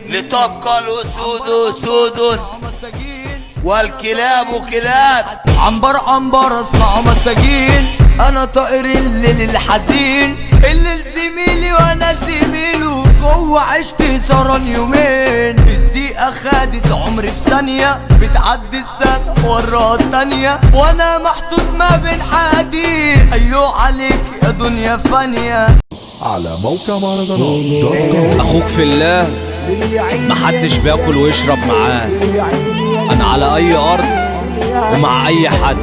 لتبقى الأسود أسود والكلاب كلاب. عنبر عنبر اسمع مساجين، انا طائر الليل الحزين، الليل زميلي وانا زميله، جوه عشت سهران يومين، الدقيقة خدت عمري في ثانية، بتعدي السنة ورا التانية، وانا محطوط ما بين حديد، ايوه عليك يا دنيا فانية. على موقع مهرجانات اخوك في الله محدش بياكل ويشرب معاه، انا على اي ارض ومع اي حد،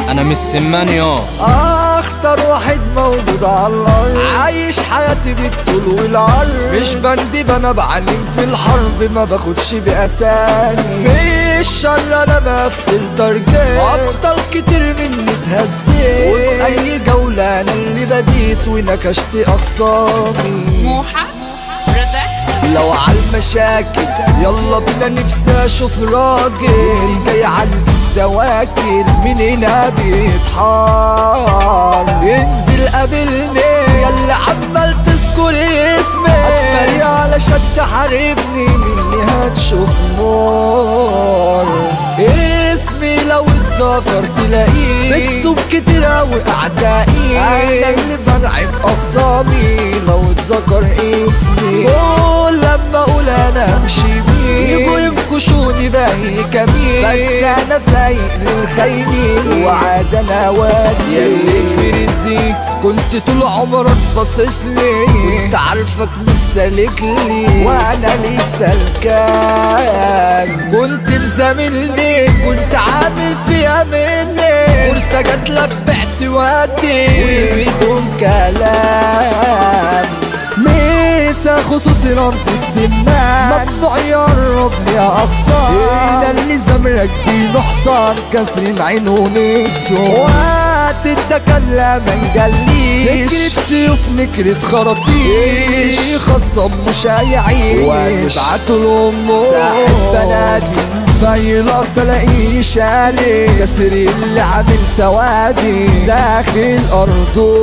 انا مش سمان يا اخطر واحد موجود على الارض، عايش حياتي بالطول والعرض، مش بندب انا بعلم في الحرب، ما باخدش بأساني في الشر، انا بقفل ترجيح، ابطال كتير مني اتهزيت، وفي اي جولة انا اللي بديت ونكشت اخصامي. موحة برودكشن. لو عالمشاكل يلا بينا، نفسي اشوف راجل جاي عندي دواكل من هنا بيتحار، ينزل قابلني ياللي عمال تذكر اسمي، هتفري علشان تحاربني، مني هتشوف نور، اسمي لو اتذكر تلاقيه بكتب كتير اوي اعدائي، انا اللي بنعم اخصامي لو اتذكر اسمي، كل لما اقول انا امشي بيه يجوا ينكشوني باهي كمين، بس انا فايق للخاينين وعاد انا وادي، ياللي في رزقي كنت طول عمرك باصصلي، كنت عارفك مش سالكلي وانا ليك سلكان، كنت مزاملني كنت عامل فيها مني، فرصة جاتلك بعت وقتي وبدون كلام، ميسا خصوصي رمض السمان، ممنوع يقرب لي اخصام، هنا اللي زمرك دي نحصان، كسرين عينون السوق، وقت التكلم منجليش، فكرة سيوف نكرة خراطيش، خصم مشايعين ونبعتوا لأمه ساحب بنادي، في لقطة الاقيه شالي، كسر اللي عامل سوادي داخل ارضه،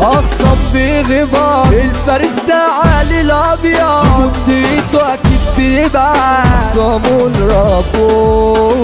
اخصم بغبار الفارس ده علي الابيض، كنتيته اكيد بيبقى اخصامه لربه،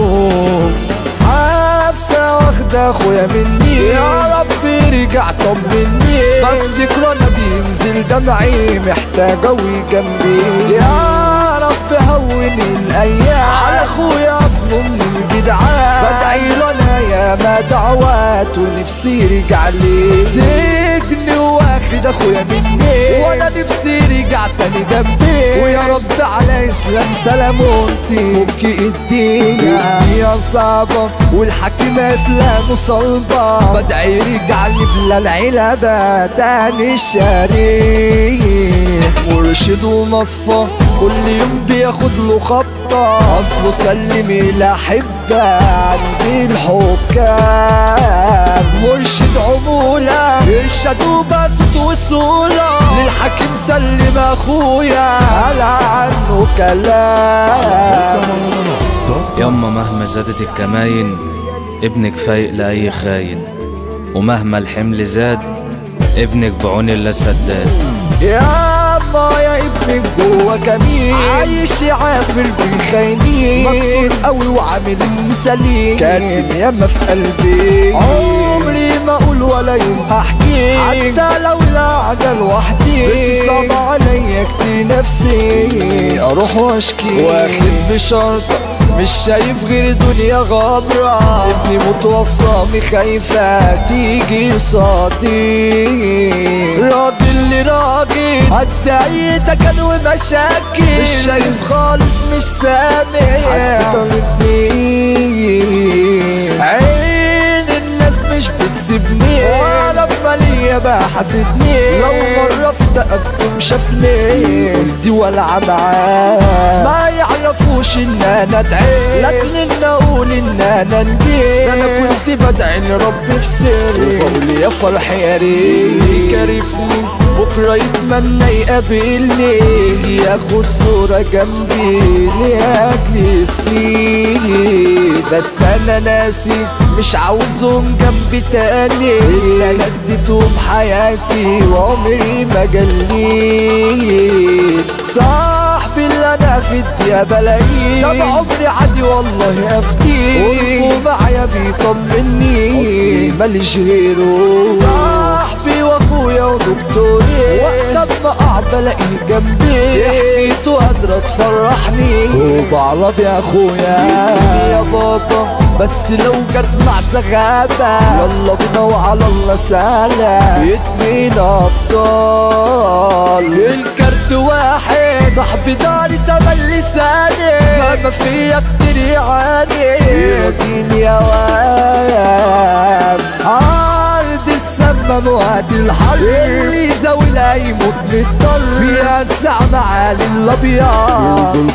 حبسة واخدة اخويا مني، يا رب رجع طمني، بفتكر انا بينزل دمعي، محتاج اوي جنبي، يا رب هون الايام على اخويا افنه من الجدعان، بدعي له انا يا ما دعوات ونفسي يرجع لي، سجن واخد اخويا مني، وانا نفسي رجع تاني جنبي، ويا رب على اسلام سلامونتي، فك الدنيا يا صعبة والحكيمة افلام صلبة، بدعي يرجع لي بلا العلبة تاني الشريح، مرشد ومصفى كل يوم بياخد له خبطة، اصله سلم الأحبة عندي الحكام، مرشد عمولة ارشاد وبسط وسهولة، للحكيم سلم اخويا قال عنه كلام. يما مهما زادت الكماين ابنك فايق لأي خاين، ومهما الحمل زاد ابنك بعون الله سداد، يا اما يا ابنك جوا كمين، عايش يعافر بالخاينين، مكسور قوي وعامل مثالي، كاتم ياما في قلبي، عمري ما اقول ولا يوم احكي، حتى لو القعده لوحدي صعب عليا كتير نفسي اروح واشكي، واخد بشرطه مش شايف غير دنيا غابرة، ابني موت واخصامي خايفة تيجي قصادي، راجل لراجل حتى اي تكن ومشاكل، مش شايف خالص مش سامع حد طالبني، عين الناس مش بتسيبني، ولا بمالية بقى حاسدني، لو مرة في تقدم شافني قلتي ولع معاه، ما يعرفوش ان انا تعيش، لكن ان اقول ان انا نجيت، انا كنت بدعي لربي في سري، وبقول يا فرح يا ريت يكرفني، بكره يتمنى يقابلني، ياخد صورة جنبي لاجل السيد، بس انا ناسي مش عاوزهم جنبي تاني، اللي انا اديتهم حياتي وعمري ما جليت، صح وانا في الدنيا بلاقيه. طب عمري عادي والله افتيه، قلبه معايا بيطمني اصلي ماليش غيره. صاحبي واخويا ودكتوري، وقت ما اقع بلاقيه جنبي، حكيته قادرة تفرحني وبعرف يا اخويا يا بابا. بس لو جت مع سغابة يلا بينا وعلى الله سلام، اتنين ابطال الكارت واحد، صاحبي داري تملي ثاني، مهما فيا كتير يعاني يراضيني يا وام. عرض السما مواد الحر، اللي زاولها يموت من الضر، فيها الزعم عالي الابيض